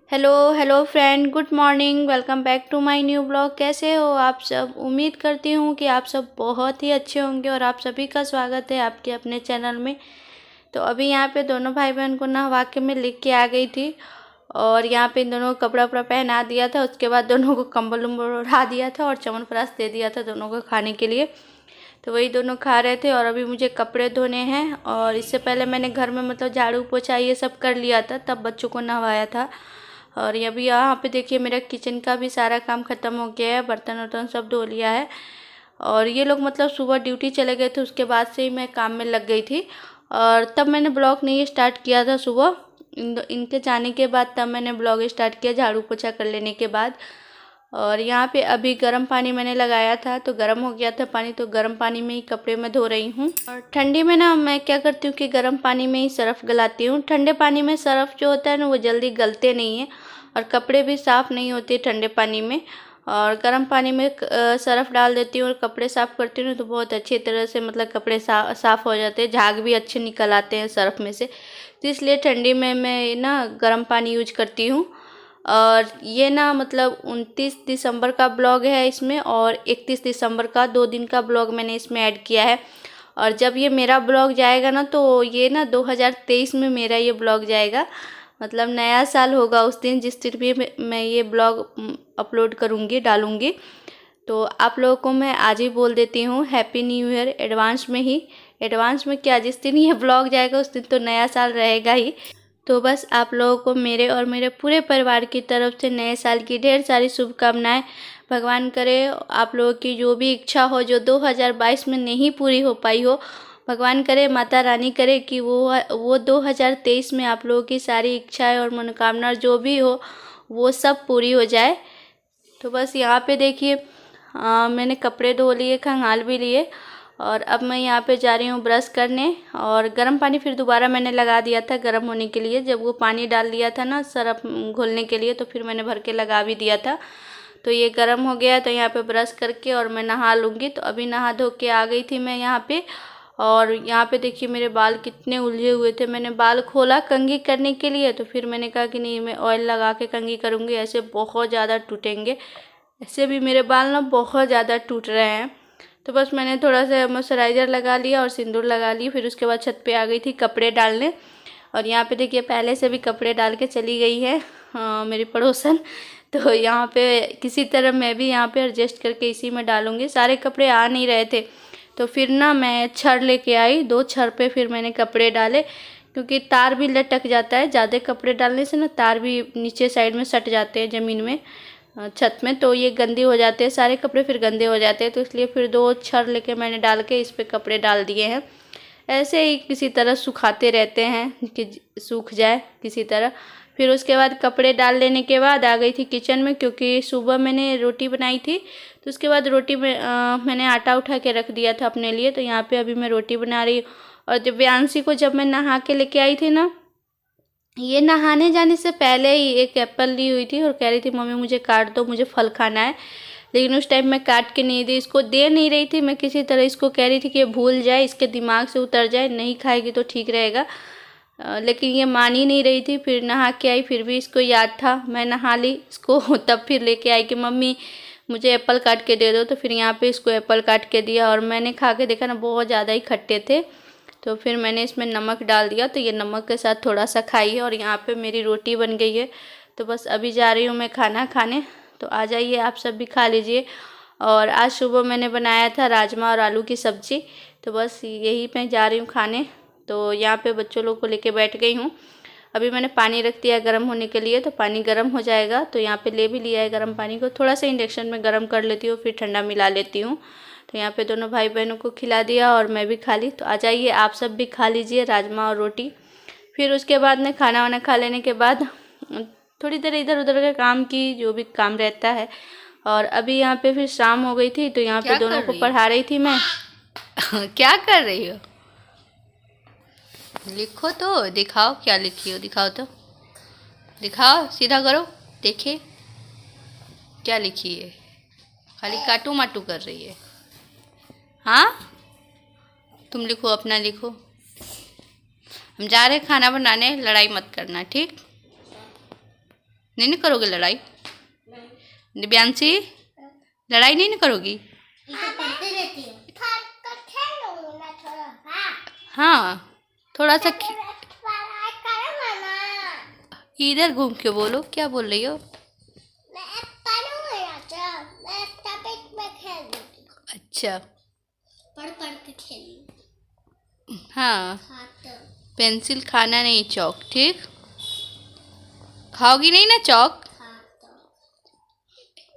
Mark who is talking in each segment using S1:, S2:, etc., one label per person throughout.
S1: Hello hello friend, good morning. Welcome back to my new blog. कैसे हो आप सब? उम्मीद करती हूँ कि आप सब बहुत ही अच्छे होंगे और आप सभी का स्वागत है आपके अपने चैनल में। तो अभी यहाँ पे दोनों भाई बहन को नहवा के मैं लेके के आ गई थी और यहाँ पे इन दोनों को कपड़ा वपड़ा पहना दिया था। उसके बाद दोनों को कंबल उम्बल उड़ा दिया था और च्यवनप्राश दे दिया था दोनों को खाने के लिए। तो वही दोनों खा रहे थे और अभी मुझे कपड़े धोने हैं। और इससे पहले मैंने घर में मतलब झाड़ू पोछा ये सब कर लिया था, तब बच्चों को नहवाया था। और ये अभी यहाँ पे देखिए मेरा किचन का भी सारा काम ख़त्म हो गया है, बर्तन वर्तन सब धो लिया है। और ये लोग मतलब सुबह ड्यूटी चले गए थे, उसके बाद से ही मैं काम में लग गई थी और तब मैंने ब्लॉग नहीं स्टार्ट किया था। सुबह इनके जाने के बाद तब मैंने ब्लॉग स्टार्ट किया, झाड़ू पोछा कर लेने के बाद। और यहाँ पे अभी गर्म पानी मैंने लगाया था तो गर्म हो गया था पानी, तो गर्म पानी में ही कपड़े मैं धो रही हूँ। और ठंडी में ना मैं क्या करती हूँ कि गर्म पानी में ही सर्फ़ गलाती हूँ। ठंडे पानी में सर्फ़ जो होता है ना वो जल्दी गलते नहीं है और कपड़े भी साफ़ नहीं होते ठंडे पानी में। और गर्म पानी में सर्फ़ डाल देती हूँ और कपड़े साफ़ करती हूँ तो बहुत अच्छी तरह से मतलब कपड़े साफ़ हो जाते हैं, झाग भी अच्छे निकल आते हैं सर्फ़ में से। तो इसलिए ठंडी में मैं ना गर्म पानी यूज करती हूँ। और ये ना मतलब 29 दिसंबर का ब्लॉग है इसमें और 31 दिसंबर का 2 दिन का ब्लॉग मैंने इसमें ऐड किया है। और जब ये मेरा ब्लॉग जाएगा ना तो ये ना 2023 में मेरा ये ब्लॉग जाएगा, मतलब नया साल होगा उस दिन, जिस दिन भी मैं ये ब्लॉग अपलोड करूँगी डालूँगी। तो आप लोगों को मैं आज ही बोल देती हूँ हैप्पी न्यू ईयर एडवांस में ही। एडवांस में क्या, जिस दिन ये ब्लॉग जाएगा उस दिन तो नया साल रहेगा ही। तो बस आप लोगों को मेरे और मेरे पूरे परिवार की तरफ से नए साल की ढेर सारी शुभकामनाएं। भगवान करे आप लोगों की जो भी इच्छा हो जो 2022 में नहीं पूरी हो पाई हो, भगवान करे, माता रानी करे कि वो 2023 में आप लोगों की सारी इच्छाएं और मनोकामना जो भी हो वो सब पूरी हो जाए। तो बस यहाँ पे देखिए मैंने कपड़े धो लिए, खंगाल भी लिए और अब मैं यहाँ पे जा रही हूँ ब्रश करने। और गर्म पानी फिर दोबारा मैंने लगा दिया था गर्म होने के लिए, जब वो पानी डाल दिया था ना सर्फ घोलने के लिए तो फिर मैंने भर के लगा भी दिया था। तो ये गर्म हो गया तो यहाँ पे ब्रश करके और मैं नहा लूँगी। तो अभी नहा धो के आ गई थी मैं यहाँ पे। और यहाँ पे देखिए मेरे बाल कितने उलझे हुए थे। मैंने बाल खोला कंघी करने के लिए तो फिर मैंने कहा कि नहीं, मैं ऑयल लगा के कंघी करूँगी, ऐसे बहुत ज़्यादा टूटेंगे। ऐसे भी मेरे बाल ना बहुत ज़्यादा टूट रहे हैं। तो बस मैंने थोड़ा सा मॉइस्चराइज़र लगा लिया और सिंदूर लगा ली, फिर उसके बाद छत पे आ गई थी कपड़े डालने। और यहाँ पे देखिए पहले से भी कपड़े डाल के चली गई है मेरी पड़ोसन। तो यहाँ पे किसी तरह मैं भी यहाँ पे एडजस्ट करके इसी में डालूँगी। सारे कपड़े आ नहीं रहे थे तो फिर ना मैं छड़ लेके आई, 2 छड़ पे फिर मैंने कपड़े डाले, क्योंकि तार भी लटक जाता है ज़्यादा कपड़े डालने से ना, तार भी नीचे साइड में सट जाते हैं ज़मीन में छत में, तो ये गंदे हो जाते हैं सारे कपड़े, फिर गंदे हो जाते हैं। तो इसलिए फिर 2 छड़ लेके मैंने डाल के इस पे कपड़े डाल दिए हैं। ऐसे ही किसी तरह सुखाते रहते हैं कि सूख जाए किसी तरह। फिर उसके बाद कपड़े डाल लेने के बाद आ गई थी किचन में, क्योंकि सुबह मैंने रोटी बनाई थी तो उसके बाद रोटी में मैंने आटा उठा के रख दिया था अपने लिए। तो यहाँ पे अभी मैं रोटी बना रही हूँ। और दिव्यांशी को जब मैं नहा के लेके आई थी ना, ये नहाने जाने से पहले ही एक एप्पल ली हुई थी और कह रही थी मम्मी मुझे काट दो, मुझे फल खाना है। लेकिन उस टाइम मैं काट के नहीं दी, इसको दे नहीं रही थी मैं किसी तरह। इसको कह रही थी कि ये भूल जाए, इसके दिमाग से उतर जाए, नहीं खाएगी तो ठीक रहेगा। लेकिन ये मान ही नहीं रही थी। फिर नहा के आई, फिर भी इसको याद था, मैं नहा ली इसको तब फिर लेके आई कि मम्मी मुझे एप्पल काट के दे दो। तो फिर यहाँ पे इसको एप्पल काट के दिया और मैंने खा के देखा ना बहुत ज़्यादा ही खट्टे थे। तो फिर मैंने इसमें नमक डाल दिया तो ये नमक के साथ थोड़ा सा खाई है। और यहाँ पे मेरी रोटी बन गई है। तो बस अभी जा रही हूँ मैं खाना खाने, तो आ जाइए आप सब भी खा लीजिए। और आज सुबह मैंने बनाया था राजमा और आलू की सब्ज़ी, तो बस यही मैं जा रही हूँ खाने। तो यहाँ पे बच्चों लोग को लेके बैठ गई हूँ। अभी मैंने पानी रख दिया गर्म होने के लिए, तो पानी गर्म हो जाएगा। तो यहाँ पे ले भी लिया है गर्म पानी को, थोड़ा सा इंडक्शन में गर्म कर लेती हूँ फिर ठंडा मिला लेती हूँ। तो यहाँ पे दोनों भाई बहनों को खिला दिया और मैं भी खा ली। तो आ जाइए आप सब भी खा लीजिए राजमा और रोटी। फिर उसके बाद में खाना वाना खा लेने के बाद थोड़ी देर इधर उधर का काम की, जो भी काम रहता है। और अभी यहाँ पे फिर शाम हो गई थी तो यहाँ पे दोनों को पढ़ा रही थी मैं। क्या कर रही हो? लिखो तो दिखाओ, क्या लिखी हो दिखाओ तो, दिखाओ सीधा करो, देखिए क्या लिखी है। खाली काटू माटू कर रही है। हाँ तुम लिखो, अपना लिखो। हम जा रहे खाना बनाने, लड़ाई मत करना ठीक। नहीं ना करोगे लड़ाई? दिव्यांशी, लड़ाई नहीं ना करोगी? हाँ, थोड़ा सा इधर घूम के बोलो, क्या बोल रही हो? अच्छा,
S2: पढ़ के खेल।
S1: हाँ, पेंसिल खाना नहीं, चौक, ठीक? खाओगी नहीं ना चौक?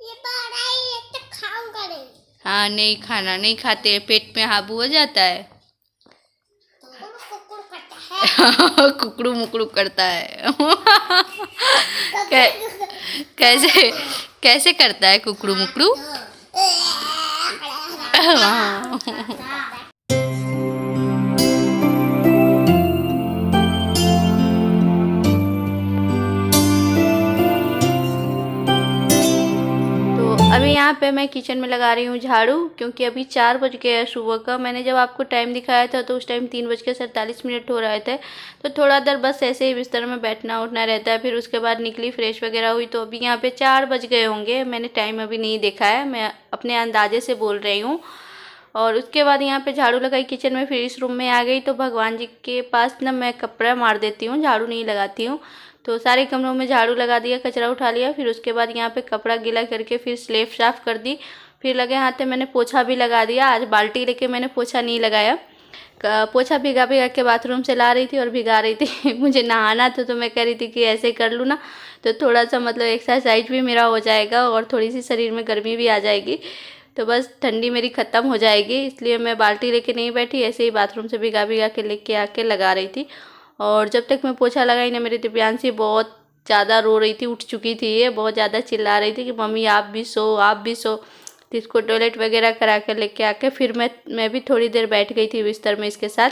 S2: ये पढ़ाई तो खाऊंगा नहीं।
S1: हाँ, नहीं खाना, नहीं खाते, पेट में हाबू हो जाता है।
S2: कुकुर करता है।
S1: कुकड़ू मुकड़ू करता है। कैसे कैसे करता है कुकड़ू मुकड़ू? अभी यहाँ पे मैं किचन में लगा रही हूँ झाड़ू, क्योंकि अभी 4 बज गए हैं सुबह का। मैंने जब आपको टाइम दिखाया था तो उस टाइम 3:47 हो रहे थे। तो थोड़ा देर बस ऐसे ही बिस्तर में बैठना उठना रहता है, फिर उसके बाद निकली, फ्रेश वगैरह हुई, तो अभी यहाँ पे 4 बज गए होंगे। मैंने टाइम अभी नहीं देखा है, मैं अपने अंदाजे से बोल रही हूँ। और उसके बाद यहाँ पे झाड़ू लगाई किचन में, फिर इस रूम में आ गई। तो भगवान जी के पास ना मैं कपड़ा मार देती हूँ, झाड़ू नहीं लगाती हूँ। तो सारे कमरों में झाड़ू लगा दिया, कचरा उठा लिया, फिर उसके बाद यहाँ पे कपड़ा गीला करके फिर स्लेब साफ़ कर दी। फिर लगे हाथ में मैंने पोछा भी लगा दिया। आज बाल्टी लेके मैंने पोछा नहीं लगाया, पोछा भिगा भिगा के बाथरूम से ला रही थी और भिगा रही थी। मुझे नहाना था तो मैं कह रही थी कि ऐसे कर लूँ ना, तो थोड़ा सा मतलब एक्सरसाइज भी मेरा हो जाएगा और थोड़ी सी शरीर में गर्मी भी आ जाएगी, तो बस ठंडी मेरी ख़त्म हो जाएगी। इसलिए मैं बाल्टी लेके नहीं बैठी, ऐसे ही बाथरूम से भिगा भिगा के लेके आके लगा रही थी। और जब तक मैं पोछा लगाई ना, मेरी दिव्यांशी बहुत ज़्यादा रो रही थी, उठ चुकी थी, ये बहुत ज़्यादा चिल्ला रही थी कि मम्मी आप भी सो, आप भी सो। तो इसको टॉयलेट वगैरह करा कर लेके आके फिर मैं भी थोड़ी देर बैठ गई थी बिस्तर में इसके साथ।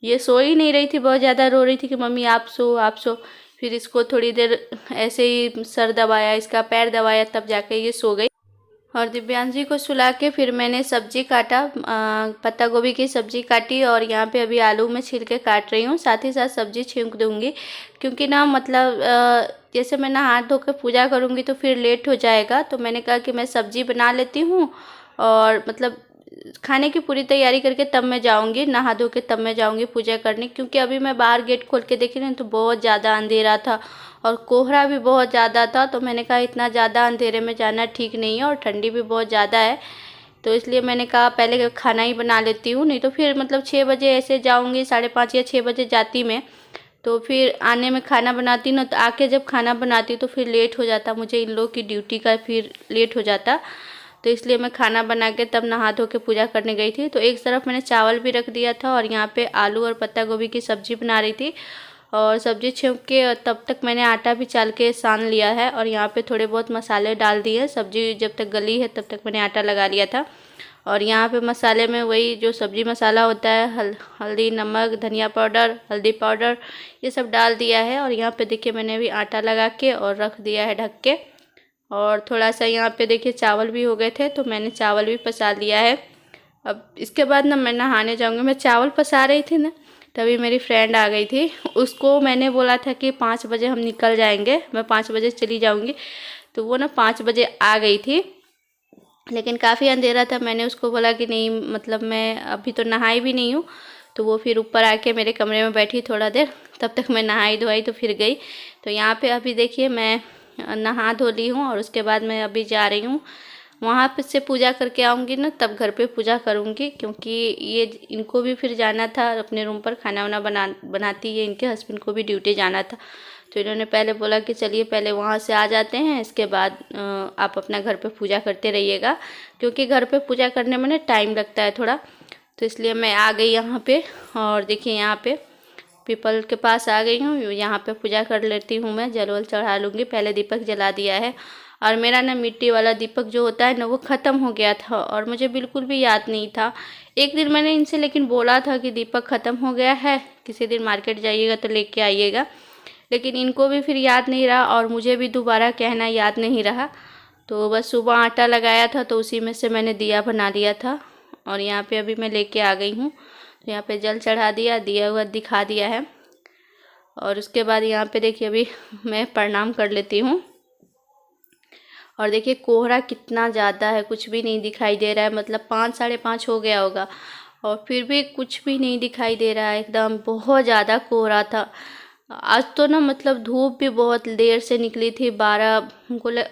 S1: ये सो ही नहीं रही थी, बहुत ज़्यादा रो रही थी कि मम्मी आप सो, आप सो। फिर इसको थोड़ी देर ऐसे ही सर दबाया, इसका पैर दबाया, तब जाके ये सो गई। और दिव्यांशी को सुला के फिर मैंने सब्जी काटा, पत्ता गोभी की सब्जी काटी, और यहाँ पे अभी आलू में छिलके काट रही हूँ, साथ ही साथ सब्जी छींक दूँगी। क्योंकि ना मतलब जैसे मैं ना हाथ धो के पूजा करूँगी तो फिर लेट हो जाएगा, तो मैंने कहा कि मैं सब्जी बना लेती हूँ और मतलब खाने की पूरी तैयारी करके तब मैं जाऊँगी, नहा धो के तब मैं जाऊँगी पूजा करने। क्योंकि अभी मैं बाहर गेट खोल के देखी ना तो बहुत ज़्यादा अंधेरा था और कोहरा भी बहुत ज़्यादा था, तो मैंने कहा इतना ज़्यादा अंधेरे में जाना ठीक नहीं है और ठंडी भी बहुत ज़्यादा है। तो इसलिए मैंने कहा पहले खाना ही बना लेती हूँ, नहीं तो फिर मतलब 6 बजे ऐसे जाऊँगी, 5:30 या 6 बजे जाती मैं, तो फिर आने में खाना बनाती ना, तो आके जब खाना बनाती तो फिर लेट हो जाता, मुझे इन लोग की ड्यूटी का फिर लेट हो जाता। तो इसलिए मैं खाना बना के तब नहा धो के पूजा करने गई थी। तो एक तरफ मैंने चावल भी रख दिया था और यहाँ पे आलू और पत्ता गोभी की सब्ज़ी बना रही थी, और सब्ज़ी छौंक के तब तक मैंने आटा भी चाल के सान लिया है और यहाँ पे थोड़े बहुत मसाले डाल दिए। सब्ज़ी जब तक गली है तब तक मैंने आटा लगा लिया था। और यहाँ पे मसाले में वही जो सब्ज़ी मसाला होता है, हल्दी, नमक, धनिया पाउडर, हल्दी पाउडर, ये सब डाल दिया है। और यहाँ पे देखिए मैंने अभी आटा लगा के और रख दिया है ढक के। और थोड़ा सा यहाँ पे देखिए चावल भी हो गए थे तो मैंने चावल भी पसा लिया है। अब इसके बाद ना मैं नहाने जाऊँगी। मैं चावल पसा रही थी ना, तभी मेरी फ्रेंड आ गई थी। उसको मैंने बोला था कि 5 बजे हम निकल जाएंगे, मैं 5 बजे चली जाऊँगी, तो वो ना 5 बजे आ गई थी, लेकिन काफ़ी अंधेरा था। मैंने उसको बोला कि नहीं मतलब मैं अभी तो नहाई भी नहीं हूँ, तो वो फिर ऊपर आके मेरे कमरे में बैठी थोड़ा देर, तब तक मैं नहाई धोई तो फिर गई। तो यहाँ पे अभी देखिए मैं नहा धो ली हूँ और उसके बाद मैं अभी जा रही हूँ वहाँ पे से पूजा करके आऊँगी ना, तब घर पे पूजा करूँगी। क्योंकि ये इनको भी फिर जाना था अपने रूम पर, खाना वाना बनाती है, इनके हस्बैंड को भी ड्यूटी जाना था। तो इन्होंने पहले बोला कि चलिए पहले वहाँ से आ जाते हैं, इसके बाद आप अपना घर पे पूजा करते रहिएगा, क्योंकि घर पे पूजा करने में ना टाइम लगता है थोड़ा। तो इसलिए मैं आ गई यहाँ पे। और देखिए यहाँ पे पीपल के पास आ गई हूँ, यहाँ पे पूजा कर लेती हूँ, मैं जल वल चढ़ा लूँगी। पहले दीपक जला दिया है, और मेरा ना मिट्टी वाला दीपक जो होता है ना वो ख़त्म हो गया था और मुझे बिल्कुल भी याद नहीं था। एक दिन मैंने इनसे लेकिन बोला था कि दीपक ख़त्म हो गया है, किसी दिन मार्केट जाइएगा तो लेके आइएगा, लेकिन इनको भी फिर याद नहीं रहा और मुझे भी दोबारा कहना याद नहीं रहा। तो बस सुबह आटा लगाया था तो उसी में से मैंने दिया बना लिया था, और यहाँ पे अभी मैं लेके आ गई हूँ। तो यहाँ पे जल चढ़ा दिया, दिया हुआ दिखा दिया है। और उसके बाद यहाँ पे देखिए अभी मैं प्रणाम कर लेती हूँ। और देखिए कोहरा कितना ज़्यादा है, कुछ भी नहीं दिखाई दे रहा है। मतलब 5 साढ़े 5 हो गया होगा और फिर भी कुछ भी नहीं दिखाई दे रहा है। एकदम बहुत ज़्यादा कोहरा था। आज तो ना मतलब धूप भी बहुत देर से निकली थी। 12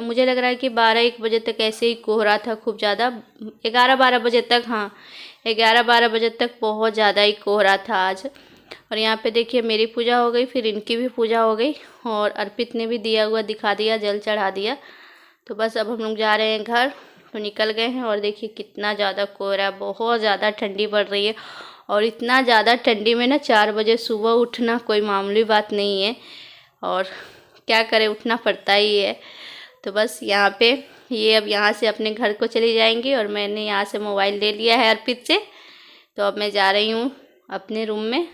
S1: मुझे लग रहा है कि 12-1 बजे तक ऐसे ही कोहरा था खूब ज़्यादा। 11-12 बजे तक, हाँ 11-12 बजे तक बहुत ज़्यादा ही कोहरा था आज। और यहाँ पे देखिए मेरी पूजा हो गई, फिर इनकी भी पूजा हो गई और अर्पित ने भी दिया हुआ दिखा दिया, जल चढ़ा दिया। तो बस अब हम लोग जा रहे हैं घर। तो निकल गए हैं और देखिए कितना ज़्यादा कोहरा, बहुत ज़्यादा ठंडी पड़ रही है। और इतना ज़्यादा ठंडी में ना 4 बजे सुबह उठना कोई मामूली बात नहीं है, और क्या करें उठना पड़ता ही है। तो बस यहाँ पे ये अब यहाँ से अपने घर को चली जाएंगी और मैंने यहाँ से मोबाइल ले लिया है अर्पित से। तो अब मैं जा रही हूँ अपने रूम में।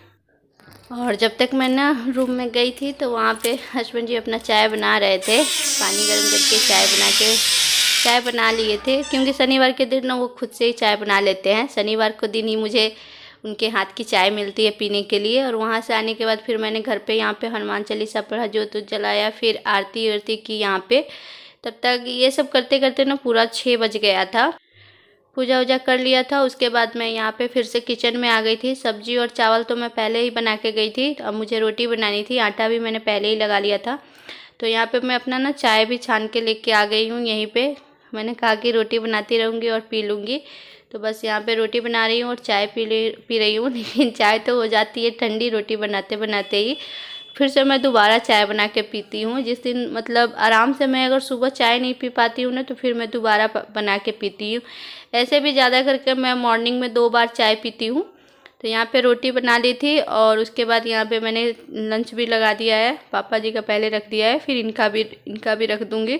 S1: और जब तक मैं ना रूम में गई थी तो वहाँ पे हस्बैंड जी अपना चाय बना रहे थे। पानी गर्म करके चाय बना लिए थे, क्योंकि शनिवार के दिन ना वो खुद से ही चाय बना लेते हैं। शनिवार को दिन ही मुझे उनके हाथ की चाय मिलती है पीने के लिए। और वहाँ से आने के बाद फिर मैंने घर पे यहाँ पे हनुमान चालीसा पढ़ा, जोत जलाया, फिर आरती वारती की यहाँ पे। तब तक ये सब करते करते ना पूरा 6 बज गया था। पूजा वूजा कर लिया था। उसके बाद मैं यहाँ पे फिर से किचन में आ गई थी। सब्जी और चावल तो मैं पहले ही बना के गई थी। अब मुझे रोटी बनानी थी, आटा भी मैंने पहले ही लगा लिया था। तो यहाँ पे मैं अपना ना चाय भी छान के लेके आ गई हूँ। यहीं पे मैंने कहा कि रोटी बनाती रहूँगी और पी लूँगी। तो बस यहाँ पे रोटी बना रही हूँ और चाय पी रही हूँ। लेकिन चाय तो हो जाती है ठंडी रोटी बनाते बनाते ही। फिर से मैं दोबारा चाय बना के पीती हूँ। जिस दिन मतलब आराम से मैं अगर सुबह चाय नहीं पी पाती हूँ ना, तो फिर मैं दोबारा बना के पीती हूँ। ऐसे भी ज़्यादा करके मैं मॉर्निंग में 2 बार चाय पीती हूँ। तो यहाँ पे रोटी बना ली थी और उसके बाद यहाँ पे मैंने लंच भी लगा दिया है। पापा जी का पहले रख दिया है, फिर इनका भी रख दूँगी।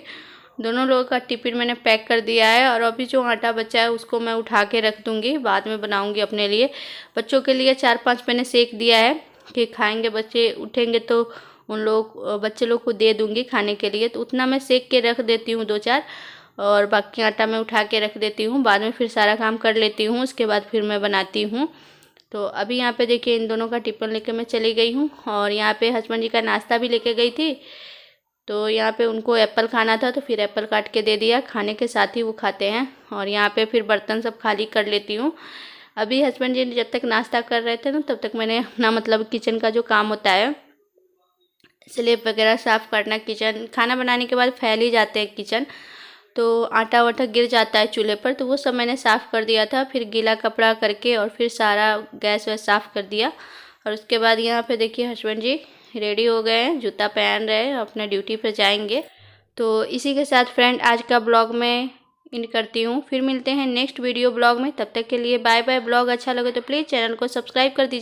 S1: दोनों लोगों का टिफ़िन मैंने पैक कर दिया है। और अभी जो आटा बचा है उसको मैं उठा के रख दूँगी, बाद में बनाऊँगी अपने लिए। बच्चों के लिए 4-5 मैंने सेक दिया है कि खाएंगे बच्चे, उठेंगे तो बच्चे लोग को दे दूँगी खाने के लिए। तो उतना मैं सेक के रख देती हूँ 2-4, और बाकी आटा मैं उठा के रख देती हूँ। बाद में फिर सारा काम कर लेती हूँ, उसके बाद फिर मैं बनाती हूँ। तो अभी यहाँ पे देखिए इन दोनों का टिफ़िन लेके मैं चली गई हूँ। और यहाँ पे हस्बैंड जी का नाश्ता भी लेके गई थी। तो यहाँ पे उनको एप्पल खाना था, तो फिर एप्पल काट के दे दिया, खाने के साथ ही वो खाते हैं। और यहाँ पे फिर बर्तन सब खाली कर लेती हूँ। अभी हस्बैंड जी जब तक नाश्ता कर रहे थे ना, तब तक मैंने अपना मतलब किचन का जो काम होता है, स्लैब वगैरह साफ़ करना, किचन खाना बनाने के बाद फैल ही जाते हैं किचन, तो आटा वाटा गिर जाता है चूल्हे पर, तो वो सब मैंने साफ़ कर दिया था। फिर गीला कपड़ा करके और फिर सारा गैस वैस साफ़ कर दिया। और उसके बाद यहाँ पे देखिए हस्बैंड जी रेडी हो गए हैं, जूता पहन रहे हैं, अपने ड्यूटी पर जाएंगे। तो इसी के साथ फ्रेंड आज का ब्लॉग मैं इन करती हूँ। फिर मिलते हैं नेक्स्ट वीडियो ब्लॉग में। तब तक के लिए बाय बाय। ब्लॉग अच्छा लगे तो प्लीज़ चैनल को सब्सक्राइब कर दीजिए।